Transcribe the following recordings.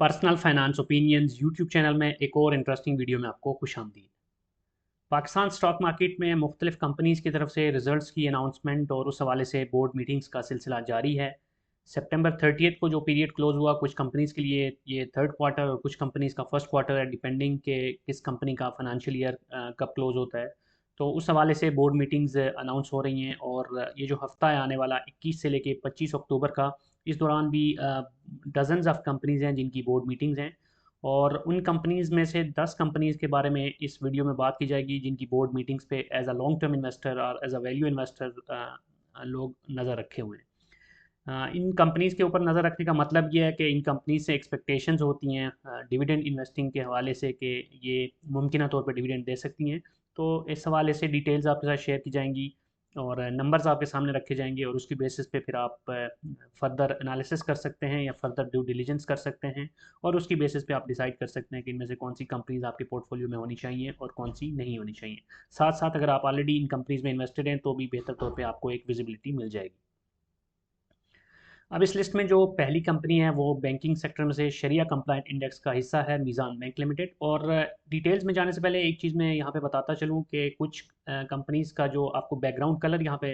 Personal finance opinions YouTube channel में एक और इंटरेस्टिंग वीडियो में आपको खुशामदीद। पाकिस्तान स्टॉक मार्केट में मुख्तलिफ कंपनीज़ की तरफ से रिजल्ट्स की अनाउंसमेंट और उस हवाले से बोर्ड मीटिंग्स का सिलसिला जारी है। सितंबर 30 को जो पीरियड क्लोज हुआ, कुछ कंपनीज़ के लिए ये थर्ड क्वार्टर और कुछ कंपनीज़ का फर्स्ट क्वार्टर है, डिपेंडिंग के किस कंपनी का फाइनेंशियल ईयर कब क्लोज होता है। तो उस हवाले से बोर्ड मीटिंग्स अनाउंस हो रही हैं और ये जो हफ्ता है आने वाला 21 से लेके 25 अक्टूबर का, इस दौरान भी डजन्स ऑफ कंपनीज़ हैं जिनकी बोर्ड मीटिंग्स हैं। और उन कंपनीज़ में से 10 कंपनीज़ के बारे में इस वीडियो में बात की जाएगी जिनकी बोर्ड मीटिंग्स पे as a long term investor और एज अ वैल्यू इन्वेस्टर लोग नज़र रखे हुए हैं। इन कंपनीज़ के ऊपर नज़र रखने का मतलब ये है कि इन कंपनीज से एक्सपेक्टेशंस होती हैं डिविडेंड इन्वेस्टिंग के हवाले से कि ये मुमकिन तौर पर डिविडेंड दे सकती हैं। तो इस हवाले से डिटेल्स आपके साथ शेयर की जाएंगी और नंबर्स आपके सामने रखे जाएंगे और उसकी बेसिस पे फिर आप फर्दर एनालिसिस कर सकते हैं या फर्दर ड्यू डिलीजेंस कर सकते हैं और उसकी बेसिस पे आप डिसाइड कर सकते हैं कि इनमें से कौन सी कंपनीज आपके पोर्टफोलियो में होनी चाहिए और कौन सी नहीं होनी चाहिए। साथ साथ अगर आप ऑलरेडी इन कंपनीज में इन्वेस्टेड हैं तो भी बेहतर तौर पर आपको एक विजिबिलिटी मिल जाएगी। अब इस लिस्ट में जो पहली कंपनी है वो बैंकिंग सेक्टर में से शरिया कंप्लाइंट इंडेक्स का हिस्सा है, मीज़ान बैंक लिमिटेड। और डिटेल्स में जाने से पहले एक चीज़ मैं यहाँ पे बताता चलूँ कि कुछ कंपनीज़ का जो आपको बैकग्राउंड कलर यहाँ पे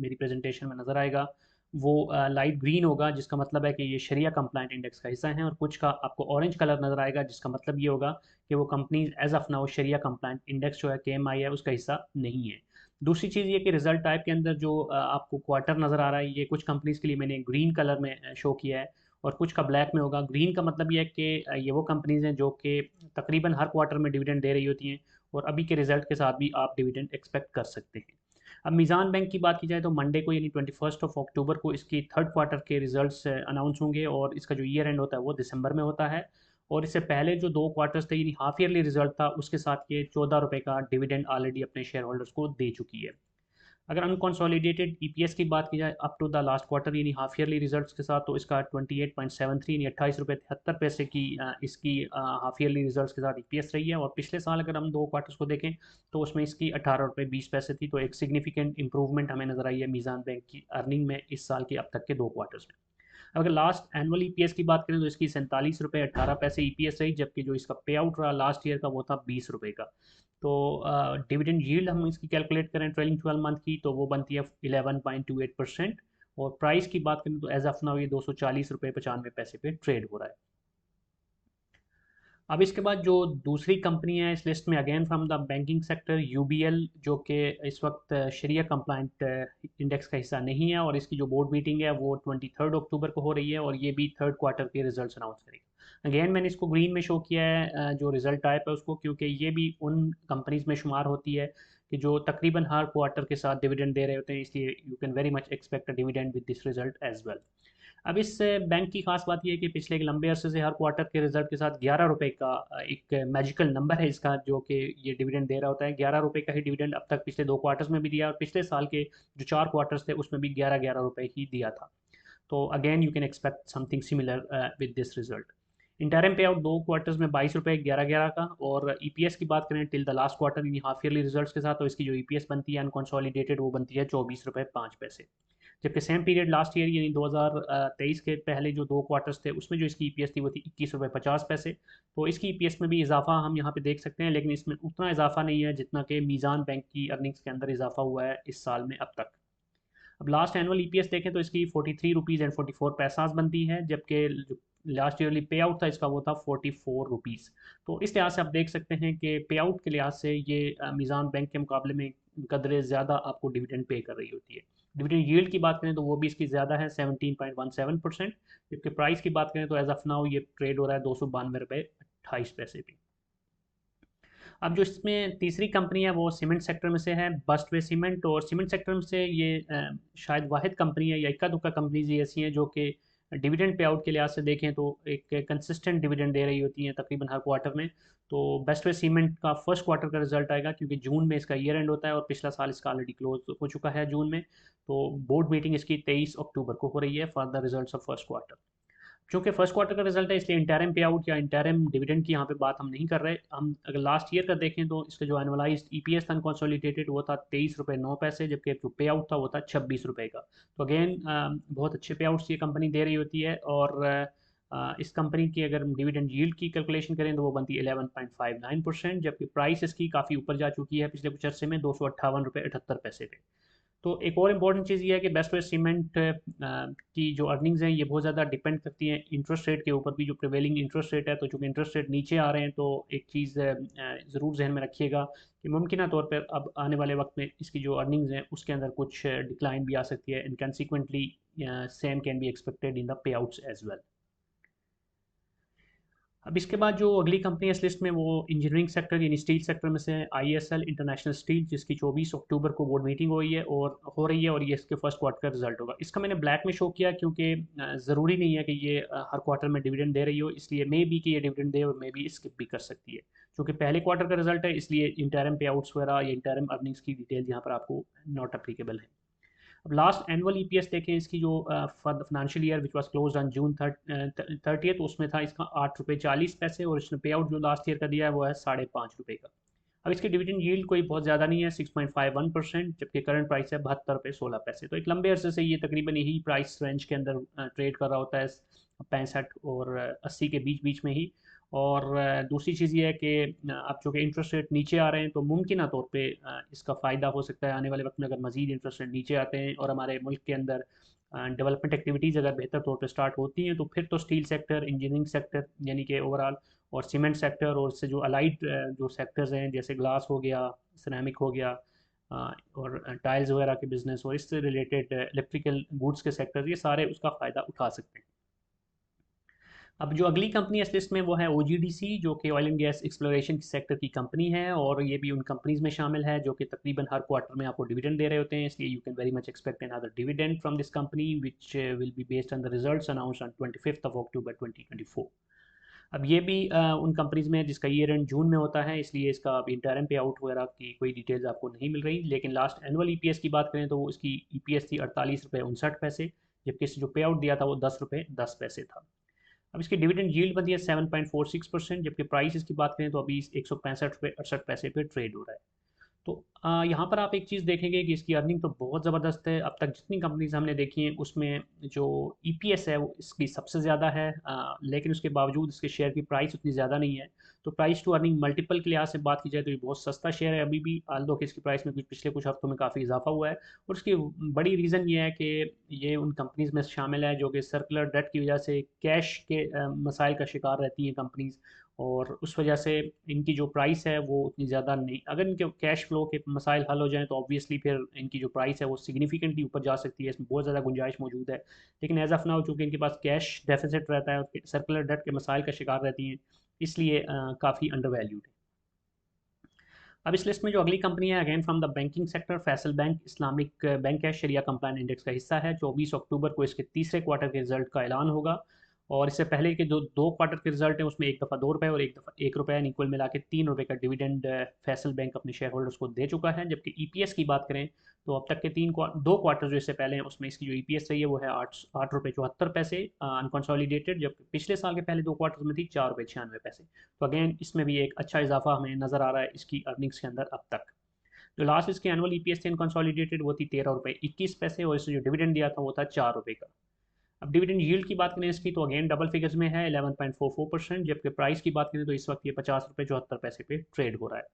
मेरी प्रेजेंटेशन में नज़र आएगा वो लाइट ग्रीन होगा, जिसका मतलब है कि ये शरिया कंप्लाइंट इंडेक्स का हिस्सा है। और कुछ का आपको ऑरेंज कलर नज़र आएगा, जिसका मतलब ये होगा कि वो कंपनीज एज ऑफ नाउ शरिया कंप्लाइंट इंडेक्स जो है KMI है उसका हिस्सा नहीं है। दूसरी चीज़ ये कि रिजल्ट टाइप के अंदर जो आपको क्वार्टर नज़र आ रहा है, ये कुछ कंपनीज़ के लिए मैंने ग्रीन कलर में शो किया है और कुछ का ब्लैक में होगा। ग्रीन का मतलब ये है कि ये वो कंपनीज़ हैं जो कि तकरीबन हर क्वार्टर में डिविडेंड दे रही होती हैं और अभी के रिजल्ट के साथ भी आप डिविडेंड एक्सपेक्ट कर सकते हैं। अब मीज़ान बैंक की बात की जाए तो मंडे को यानी 21 अक्टूबर को इसकी थर्ड क्वार्टर के रिजल्ट्स अनाउंस होंगे और इसका जो ईयर एंड होता है वो दिसंबर में होता है। और इससे पहले जो दो क्वार्टर्स थे यानी हाफ ईयरली रिजल्ट था, उसके साथ ये ₹14 का डिविडेंड ऑलरेडी अपने शेयर होल्डर्स को दे चुकी है। अगर अनकंसोलिडेटेड ईपीएस की बात की जाए up to the last quarter यानी हाफ ईयरली रिजल्ट्स के साथ, तो इसका 28.73 यानी ₹28.73 की इसकी हाफ ईयरली रिजल्ट्स के साथ ईपीएस रही है। और पिछले साल अगर हम दो क्वार्टर्स को देखें तो उसमें इसकी ₹18.20 थी। तो एक सिग्निफिकेंट इंप्रूवमेंट हमें नजर आई है मीज़ान बैंक की अर्निंग में इस साल के अब तक के दो क्वार्टर्स में। अगर लास्ट एनुअल ईपीएस की बात करें तो इसकी ₹47.18 ईपीएस रही, जबकि जो इसका पे आउट रहा लास्ट ईयर का वो था ₹20 का। तो डिविडेंड यील्ड हम इसकी कैलकुलेट करें ट्रेलिंग 12 मंथ की तो वो बनती है 11.28%। और प्राइस की बात करें तो एज ऑफ नाउ ये ₹240.95 पे ट्रेड हो रहा है। अब इसके बाद जो दूसरी कंपनी है इस लिस्ट में, again from the banking sector, UBL, जो कि इस वक्त शरिया कंप्लाइंट इंडेक्स का हिस्सा नहीं है और इसकी जो बोर्ड मीटिंग है वो 23 अक्टूबर को हो रही है और ये भी थर्ड क्वार्टर के रिजल्ट्स अनाउंस करेगी। अगेन मैंने इसको ग्रीन में शो किया है जो रिजल्ट टाइप है उसको, क्योंकि ये भी उन कंपनीज में शुमार होती है कि जो तकरीबन हर क्वार्टर के साथ डिविडेंड दे रहे होते हैं, इसलिए you can very much expect a dividend with this result as well. अब इस बैंक की खास बात यह है कि पिछले एक लंबे अरसे से हर क्वार्टर के रिजल्ट के साथ ₹11 का एक मैजिकल नंबर है इसका, जो कि ये डिविडेंड दे रहा होता है। ₹11 का ही डिविडेंड अब तक पिछले दो क्वार्टर्स में भी दिया और पिछले साल के जो चार क्वार्टर्स थे उसमें भी 11-11 रुपये ही दिया था। तो again you can expect something similar with this result. Interim पे आउट दो क्वार्टर्स में ₹22 11-11 का। और ईपीएस की बात करें टिल द लास्ट क्वार्टर यानी हाफ ईयरली रिजल्ट्स के साथ, तो इसकी जो ईपीएस बनती है अनकंसोलिडेटेड वो बनती है ₹24.05। जबकि सेम पीरियड लास्ट ईयर यानी 2023 के पहले जो दो क्वार्टर्स थे उसमें जो इसकी ईपीएस थी वो थी ₹21.50। तो इसकी ईपीएस में भी इजाफा हम यहाँ पे देख सकते हैं, लेकिन इसमें उतना इजाफा नहीं है जितना कि मीज़ान बैंक की अर्निंग्स के अंदर इजाफा हुआ है इस साल में अब तक। अब लास्ट एनुअल ईपीएस देखें तो इसकी ₹43.44 बनती है, जबकि जो लास्ट ईयरली पे आउट था इसका वो था ₹44। तो इस लिहाज से आप देख सकते हैं कि पे आउट के लिहाज से ये मीज़ान बैंक के मुकाबले में कदरे ज़्यादा आपको डिविडेंड पे कर रही होती है। डिविडेंड यील्ड की बात करें तो वो भी इसकी ज़्यादा है 17.17%। जबकि प्राइस की बात करें तो एज ऑफ नाउ ये ट्रेड हो रहा है ₹292.28 पे। अब जो इसमें तीसरी कंपनी है वो सीमेंट सेक्टर में से है, बस्टवे सीमेंट। और सीमेंट सेक्टर में से ये शायद वाहिद कंपनी है या इक्का दुक्का कंपनीज ही ऐसी हैं जो कि डिविडेंड पे आउट के लिहाज से देखें तो एक कंसिस्टेंट डिविडेंड दे रही होती हैं तकरीबन हर क्वार्टर में। तो बेस्टवे सीमेंट का फर्स्ट क्वार्टर का रिजल्ट आएगा क्योंकि जून में इसका ईयर एंड होता है और पिछला साल इसका ऑलरेडी क्लोज हो चुका है जून में। तो बोर्ड मीटिंग इसकी 23 अक्टूबर को हो रही है for the result of first quarter. चूँकि फर्स्ट क्वार्टर का रिजल्ट है इसलिए इंटरम पे आउट या इंटरम डिविडेंड की यहाँ पे बात हम नहीं कर रहे। हम अगर लास्ट ईयर का देखें तो इसका जो एनुअलाइज्ड ईपीएस था अनकंसोलिडेटेड वो था ₹23.09, जबकि जो पे आउट था वो था ₹26 का। तो अगेन बहुत अच्छे पे आउट्स ये कंपनी दे रही होती है। और इस कंपनी की अगर हम डिविडेंड यील्ड की कैलकुलेशन करें तो वो बनती है 11.59%, जबकि प्राइस इसकी काफ़ी ऊपर जा चुकी है पिछले कुछ अर्से में 258 रुपये 78 पैसे पे। तो एक और इम्पॉर्टेंट चीज़ ये है कि बेस्ट वेस्ट सीमेंट की जो अर्निंग्स हैं ये बहुत ज़्यादा डिपेंड करती हैं इंटरेस्ट रेट के ऊपर भी, जो प्रिवेलिंग इंटरेस्ट रेट है। तो चूँकि इंटरेस्ट रेट नीचे आ रहे हैं तो एक चीज़ ज़रूर जहन में रखिएगा कि मुमकिन तौर पर अब आने वाले वक्त में इसकी जो अर्निंग्स हैं उसके अंदर कुछ डिक्लाइन भी आ सकती है, and consequently same can be expected in the payouts as well. अब इसके बाद जो अगली कंपनी है इस लिस्ट में वो इंजीनियरिंग सेक्टर यानी स्टील सेक्टर में से है आईएसएल इंटरनेशनल स्टील, जिसकी 24 अक्टूबर को बोर्ड मीटिंग हुई है और हो रही है, और ये इसके फर्स्ट क्वार्टर का रिजल्ट होगा। इसका मैंने ब्लैक में शो किया क्योंकि ज़रूरी नहीं है कि ये हर क्वार्टर में डिविडेंड दे रही हो, इसलिए मे बी कि ये डिविडेंड दे और मे बी स्किप भी कर सकती है। क्योंकि पहले क्वार्टर का रिजल्ट है इसलिए इंटरम पे आउट्स वगैरह या इंटरम अर्निंग्स की डिटेल यहाँ पर आपको नॉट अप्लीकेबल है। अब लास्ट एनुअल ईपीएस देखें इसकी, जो for the financial year which was closed on June 30, उसमें था इसका 8 रुपये 40 पैसे, और इसने पे आउट जो लास्ट ईयर का दिया है वो है 5.5 रुपये का। अब इसकी डिविडेंड यील्ड कोई बहुत ज़्यादा नहीं है, 6.51%, जबकि करंट प्राइस है 72 रुपये 16 पैसे। तो एक लंबे अरसे से ये तकरीबन यही प्राइस रेंज के अंदर ट्रेड कर रहा होता है, 65 और 80 के बीच बीच में ही। और दूसरी चीज़ ये है कि अब चूँकि इंटरेस्ट रेट नीचे आ रहे हैं तो मुमकिन तौर पे इसका फ़ायदा हो सकता है आने वाले वक्त में, अगर मज़ीद इंटरेस्ट रेट नीचे आते हैं और हमारे मुल्क के अंदर डेवलपमेंट एक्टिविटीज़ अगर बेहतर तौर पे स्टार्ट होती हैं, तो फिर तो स्टील सेक्टर, इंजीनियरिंग सेक्टर यानी कि ओवरऑल, और सीमेंट सेक्टर, और इससे जो अलाइड जो सेक्टर्स हैं जैसे ग्लास हो गया, सिरेमिक हो गया, और टाइल्स वगैरह के बिज़नेस, और इससे रिलेटेड इलेक्ट्रिकल गुड्स के सेक्टर, ये सारे उसका फ़ायदा उठा सकते हैं। अब जो अगली कंपनी है इस लिस्ट में वो है ओजीडीसी, जो कि oil and gas exploration sector की कंपनी है, और ये भी उन कंपनीज में शामिल है जो कि तकरीबन हर क्वार्टर में आपको डिविडेंड दे रहे होते हैं, इसलिए you can very much expect another dividend from this company which will be based on the results announced on 25 अक्टूबर 2024। अब ये भी उन कंपनीज में है जिसका ईयर एंड जून में होता है, इसलिए इसका अभी इंटरम पे आउट वगैरह की कोई डिटेल्स आपको नहीं मिल रही। लेकिन लास्ट एनुअल ईपीएस की बात करें तो वो इसकी ईपीएस थी 48 रुपये 59 पैसे, जबकि इससे जो पे आउट दिया था वो 10 रुपये 10 पैसे था। अब इसकी डिविडेंड यील्ड बनती है 7.46%, जबकि प्राइस इसकी बात करें तो अभी 165 रुपये 68 पैसे पे ट्रेड हो रहा है। तो यहाँ पर आप एक चीज़ देखेंगे कि इसकी अर्निंग तो बहुत ज़बरदस्त है। अब तक जितनी कंपनीज हमने देखी हैं उसमें जो ईपीएस है वो इसकी सबसे ज़्यादा है, लेकिन उसके बावजूद इसके शेयर की प्राइस उतनी ज़्यादा नहीं है। तो प्राइस टू अर्निंग मल्टीपल के लिहाज से बात की जाए तो ये बहुत सस्ता शेयर है अभी भी, आल्दो कि इसकी प्राइस में कुछ पिछले कुछ हफ्तों में काफ़ी इजाफा हुआ है। और उसकी बड़ी रीज़न ये है कि ये उन कंपनीज में शामिल है जो कि सर्कुलर डेट की वजह से कैश के मसाइल का शिकार रहती हैं कंपनीज, और उस वजह से इनकी जो प्राइस है वो उतनी ज़्यादा नहीं, अगर इनके कैश फ्लो के मसाइल हल हो जाएँ तो ऑब्वियसली फिर इनकी जो प्राइस है वो सिग्निफिकेंटली ऊपर जा सकती है, इसमें बहुत ज़्यादा गुंजाइश मौजूद है। लेकिन एज ऑफ नाउ चूँकि इनके पास कैश डेफिसिट रहता है और सर्कुलर डेट के मसाइल का शिकार रहती हैं, इसलिए काफ़ी अंडर वैल्यूड है। अब इस लिस्ट में जो अगली कंपनी है again from the banking sector, Faisal bank Islamic bank है, शरिया कंप्लायंट इंडेक्स का हिस्सा है। 24 अक्टूबर को इसके तीसरे क्वार्टर के रिजल्ट का ऐलान होगा, और इससे पहले के जो दो क्वार्टर के रिजल्ट हैं उसमें एक दफ़ा 2 रुपये और एक दफ़ा 1 रुपये, यानी कुल मिला के 3 रुपये का डिविडेंड फैसल बैंक अपने शेयर होल्डर्स को दे चुका है। जबकि ईपीएस की बात करें तो अब तक के दो क्वार्टर जो इससे पहले हैं उसमें इसकी जो ईपीएस रही है वो है 8 रुपये 74 पैसे अनकंसोलिडेटेड, जबकि पिछले साल के पहले दो क्वार्टर में थी 4 रुपये 96 पैसे। तो अगेन इसमें भी एक अच्छा इजाफा हमें नज़र आ रहा है इसकी अर्निंग्स के अंदर अब तक। जो लास्ट इसके एनुअल ईपीएस थे अनकंसोलिडेटेड वो थी 13 रुपये 21 पैसे, और इसने जो डिविडेंड दिया था वो था 4 रुपये का। अब डिविडेंड यील्ड की बात करें इसकी तो अगेन डबल फिगर्स में है 11.44%, जबकि प्राइस की बात करें तो इस वक्त ये 50 रुपये 74 पैसे पे ट्रेड हो रहा है।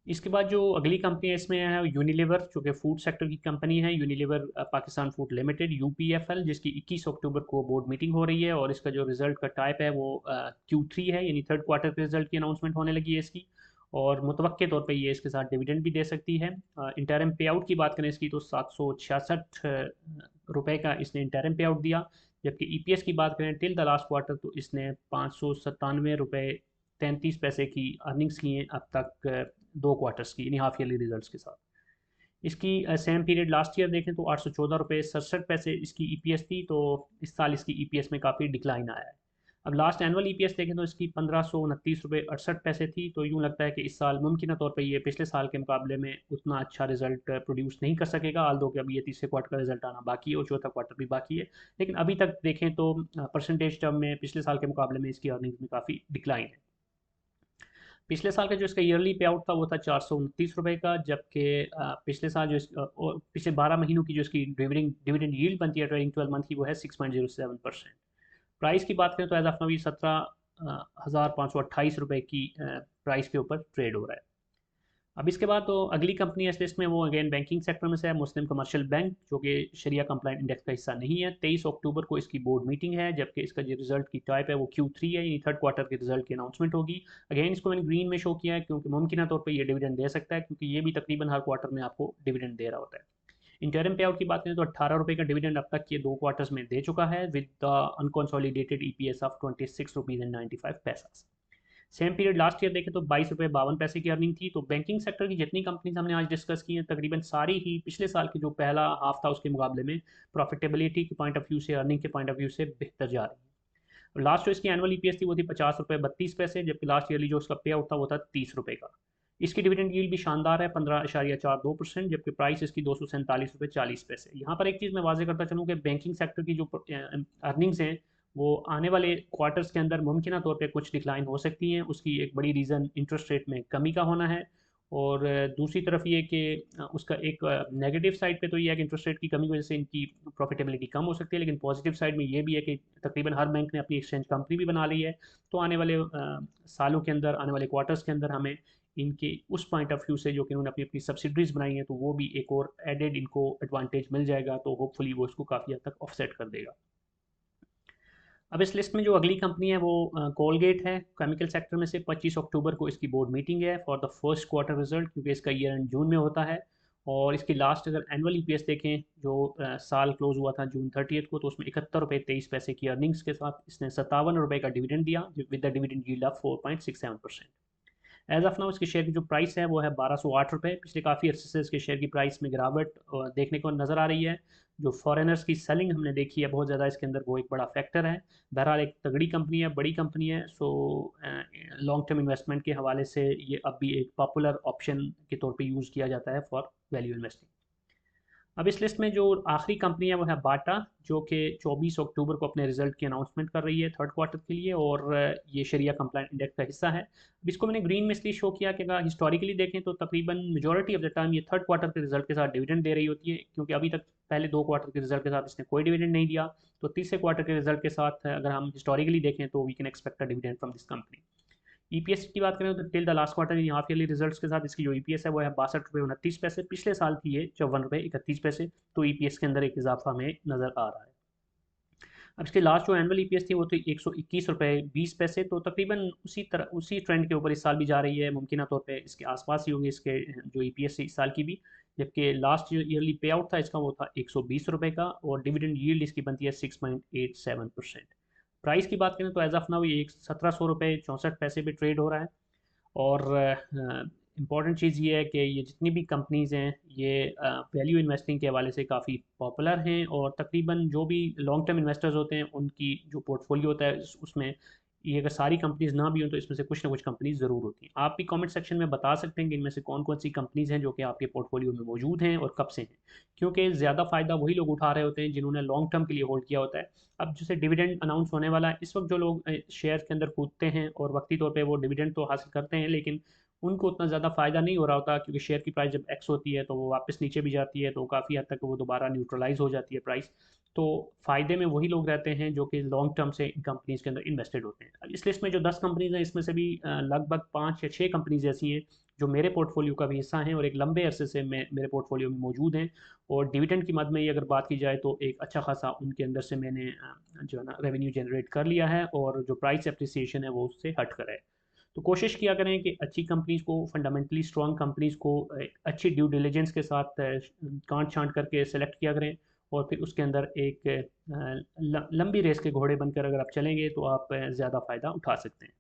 इसके बाद जो अगली कंपनी है इसमें है यूनिलीवर, जो कि फूड सेक्टर की कंपनी है, यूनिलीवर पाकिस्तान फूड लिमिटेड यूपीएफएल, जिसकी 21 अक्टूबर को बोर्ड मीटिंग हो रही है, और इसका जो रिजल्ट का टाइप है वो Q3 है, यानी थर्ड क्वार्टर के रिजल्ट की अनाउंसमेंट होने लगी है इसकी, और मुतवक्के तौर पे ये इसके साथ डिविडेंड भी दे सकती है। इंटरम पे आउट की बात करें इसकी तो 766 रुपये का इसने इंटरम पे आउट दिया, जबकि ईपीएस की बात करें टिल द लास्ट क्वार्टर तो इसने 597 रुपये 33 पैसे की अर्निंग्स की हैं अब तक, दो क्वार्टर्स की यानी हाफ ईयरली रिजल्ट्स के साथ। इसकी सेम पीरियड लास्ट ईयर देखें तो 814 रुपये 67 पैसे इसकी ईपीएस थी, तो इस साल इसकी ईपीएस में काफ़ी डिक्लाइन आया है। अब लास्ट एनुअल ईपीएस देखें तो इसकी 1529 रुपये 68 पैसे थी, तो यूँ लगता है कि इस साल मुमकिन तौर पर ये पिछले साल के मुकाबले में उतना अच्छा रिजल्ट प्रोड्यूस नहीं कर सकेगा, आल्दो कि अभी ये तीसरे क्वार्टर का रिजल्ट आना बाकी है और चौथा क्वार्टर भी बाकी है। लेकिन अभी तक देखें तो परसेंटेज टर्म में पिछले साल के मुकाबले में इसकी अर्निंग्स में काफ़ी डिक्लाइन है। पिछले साल का जो इसका ईयरली पे आउट था वो था 429 रुपये का, जबकि पिछले साल जो पिछले 12 महीनों की जो इसकी डिविडेंड यील्ड बनती है ट्रेलिंग 12 मंथ की वो है 6.07%। प्राइस की बात करें तो एज ऑफ नाउ ये 17,528 रुपये की प्राइस के ऊपर ट्रेड हो रहा है। अब इसके बाद तो अगली कंपनी है इस लिस्ट में, वो अगेन बैंकिंग सेक्टर में से है, मुस्लिम कमर्शियल बैंक, जो कि शरिया कंप्लाइंट इंडेक्स का हिस्सा नहीं है। 23 अक्टूबर को इसकी बोर्ड मीटिंग है, जबकि इसका जो रिजल्ट की टाइप है वो Q3 है, यानी थर्ड क्वार्टर के रिजल्ट की अनाउंसमेंट होगी। अगेन इसको मैंने ग्रीन में शो किया है क्योंकि मुमकिन तौर पर ये डिविडेंड दे सकता है, क्योंकि ये भी तकरीबन हर क्वार्टर में आपको डिविडेंड दे रहा होता है। इंटरिम पे आउट की बात करें तो 18 रुपये का डिविडेंड अब तक ये 2 क्वार्टर्स में दे चुका है, with the unconsolidated EPS of 26 rupees and 95 पैसा। सेम पीरियड लास्ट ईयर देखें तो 22 रुपये 52 पैसे की अर्निंग थी। तो बैंकिंग सेक्टर की जितनी कंपनीज हमने आज डिस्कस की हैं, तकरीबन सारी ही पिछले साल की जो पहला हाफ था उसके मुकाबले में प्रॉफिटेबिलिटी के पॉइंट ऑफ व्यू से, अर्निंग के पॉइंट ऑफ व्यू से बेहतर जा रही है। और लास्ट जो इसकी एनुअल EPS थी वो थी 50 रुपये 32 पैसे, जबकि लास्ट ईयरली जो उसका पे आउट था वो था 30 रुपये का। इसकी डिविडेंड यील्ड भी शानदार है 15.42%, जबकि प्राइस इसकी 247 रुपये 40 पैसे। यहाँ पर एक चीज़ मैं वाजे करता चलूँ कि बैंकिंग सेक्टर की जो अर्निंग्स हैं वो आने वाले क्वार्टर्स के अंदर मुमकिन तौर पे कुछ डिक्लाइन हो सकती हैं। उसकी एक बड़ी रीज़न इंटरेस्ट रेट में कमी का होना है, और दूसरी तरफ ये कि उसका एक नेगेटिव साइड पे तो ये है कि इंटरेस्ट रेट की कमी की वजह से इनकी प्रॉफिटेबिलिटी कम हो सकती है, लेकिन पॉजिटिव साइड में ये भी है कि तकरीबन हर बैंक ने अपनी एक्सचेंज कंपनी भी बना ली है। तो आने वाले सालों के अंदर, आने वाले क्वार्टर्स के अंदर हमें इनके उस पॉइंट ऑफ व्यू से जो कि उन्होंने अपनी अपनी सब्सिडरीज बनाई हैं, तो वो भी एक और एडेड इनको एडवांटेज मिल जाएगा, तो होपफुली वो इसको काफ़ी हद तक ऑफसेट कर देगा। अब इस लिस्ट में जो अगली कंपनी है वो कोलगेट है, केमिकल सेक्टर में से। 25 अक्टूबर को इसकी बोर्ड मीटिंग है for the first quarter result, क्योंकि इसका ईयर एंड जून में होता है। और इसकी लास्ट अगर एनुअल EPS देखें जो साल क्लोज हुआ था जून 30 को, तो उसमें 71 रुपये 23 पैसे की अर्निंग्स के साथ इसने 57 रुपये का डिविडेंड दिया, with the dividend yield of 4.67%। As of now इसके शेयर की जो प्राइस है वो है 1208 रुपये। पिछले काफ़ी अर्से से इसके शेयर की प्राइस में गिरावट देखने को नज़र आ रही है। जो फॉरेनर्स की सेलिंग हमने देखी है बहुत ज़्यादा इसके अंदर, वो एक बड़ा फैक्टर है। बहरहाल एक तगड़ी कंपनी है, बड़ी कंपनी है, सो लॉन्ग टर्म इन्वेस्टमेंट के हवाले से ये अब भी एक पॉपुलर ऑप्शन के तौर पे यूज़ किया जाता है फॉर वैल्यू इन्वेस्टिंग। अब इस लिस्ट में जो आखिरी कंपनी है वो है बाटा, जो कि 24 अक्टूबर को अपने रिजल्ट की अनाउंसमेंट कर रही है थर्ड क्वार्टर के लिए, और ये शरिया कंप्लाइंट इंडेक्स का हिस्सा है। अब इसको मैंने ग्रीन में इसलिए शो किया कि अगर हिस्टोरिकली देखें तो तकरीबन मेजॉरिटी ऑफ द टाइम ये थर्ड क्वार्टर के रिजल्ट के साथ डिविडेंड दे रही होती है, क्योंकि अभी तक पहले 2 क्वार्टर के रिजल्ट के साथ इसने कोई डिविडेंड नहीं दिया। तो तीसरे क्वार्टर के रिजल्ट के साथ अगर हम हिस्टोरिकली देखें तो we can expect a dividend from this company. EPS की बात करें तो टिल द लास्ट क्वार्टर यानी हाफ ईयरली रिजल्ट्स के साथ इसकी जो EPS है वो है 62 रुपये 29 पैसे। पिछले साल थी ये 54 रुपये 31 पैसे। तो EPS के अंदर एक इजाफा हमें नज़र आ रहा है। अब इसके लास्ट जो एनुअल EPS थी वो थी 121 रुपये 20 पैसे। तो तकरीबन उसी ट्रेंड के ऊपर इस साल भी जा रही है, मुमकिन तौर पर इसके आसपास ही होंगे इसके जो EPS इस साल की भी। जबकि लास्ट जो ईयरली पे आउट था इसका वो था 120 रुपये का, और डिविडेंड यील्ड इसकी बनती है 6.87%। प्राइस की बात करें तो एज ऑफ नाउ ये 1700 रुपये 64 पैसे पे ट्रेड हो रहा है। और इम्पॉर्टेंट चीज़ ये है कि ये जितनी भी कंपनीज़ हैं ये वैल्यू इन्वेस्टिंग के हवाले से काफ़ी पॉपुलर हैं, और तकरीबन जो भी लॉन्ग टर्म इन्वेस्टर्स होते हैं उनकी जो पोर्टफोलियो होता है उसमें ये अगर सारी कंपनीज़ ना भी हों तो इसमें से कुछ ना कुछ कंपनीज ज़रूर होती हैं। आप भी कमेंट सेक्शन में बता सकते हैं कि इनमें से कौन कौन सी कंपनीज़ हैं जो कि आपके पोर्टफोलियो में मौजूद हैं और कब से हैं, क्योंकि ज़्यादा फ़ायदा वही लोग उठा रहे होते हैं जिन्होंने लॉन्ग टर्म के लिए होल्ड किया होता है। अब जैसे डिविडेंड अनाउंस होने वाला है, इस वक्त जो लोग शेयर के अंदर कूदते हैं और वक्ती तौर पे वो डिविडेंड तो हासिल करते हैं, लेकिन उनको उतना ज़्यादा फ़ायदा नहीं हो रहा होता, क्योंकि शेयर की प्राइस जब एक्स होती है तो वो वापस नीचे भी जाती है, तो काफ़ी हद तक वो दोबारा न्यूट्रलाइज हो जाती है प्राइस। तो फ़ायदे में वही लोग रहते हैं जो कि लॉन्ग टर्म से इन कंपनीज़ के अंदर इन्वेस्टेड होते हैं। अब इस लिस्ट में जो 10 कंपनीज़ हैं इसमें से भी लगभग 5 या 6 कंपनीज़ ऐसी हैं जो मेरे पोर्टफोलियो का भी हिस्सा हैं और एक लंबे अरसे से मेरे पोर्टफोलियो में मौजूद हैं। और डिविडेंड की मद में ही अगर बात की जाए तो एक अच्छा खासा उनके अंदर से मैंने जो है ना रेवेन्यू जनरेट कर लिया है, और जो प्राइस एप्रिसिएशन है वो उससे हट कर है। तो कोशिश किया करें कि अच्छी कंपनीज़ को, फंडामेंटली स्ट्रॉन्ग कंपनीज़ को अच्छी ड्यू डिलिजेंस के साथ कांट छांट करके सेलेक्ट किया करें, और फिर उसके अंदर एक लंबी रेस के घोड़े बनकर अगर आप चलेंगे तो आप ज़्यादा फ़ायदा उठा सकते हैं।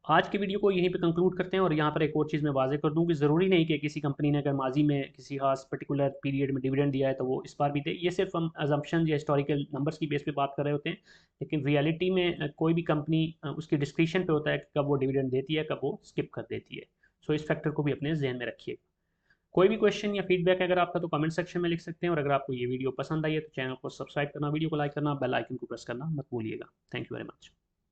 आज की वीडियो को यहीं पे कंक्लूड करते हैं, और यहाँ पर एक और चीज़ मैं वाजे कर दूँ कि ज़रूरी नहीं कि किसी कंपनी ने अगर माजी में किसी खास पर्टिकुलर पीरियड में डिविडेंड दिया है तो वो इस बार भी दे। ये सिर्फ हम अजम्पशन या हिस्टोरिकल नंबर्स की बेस पे बात कर रहे होते हैं, लेकिन रियलिटी में कोई भी कंपनी उसकी डिस्क्रिप्शन पे होता है कि कब वो डिविडेंड देती है, कब वो स्किप कर देती है। सो इस फैक्टर को भी अपने जहन में रखिए। कोई भी क्वेश्चन या फीडबैक अगर आपका तो कमेंट सेक्शन में लिख सकते हैं, और अगर आपको ये वीडियो पसंद आई है तो चैनल को सब्सक्राइब करना, वीडियो को लाइक करना, बेल आइकन को प्रेस करना मत भूलिएगा। Thank you very much.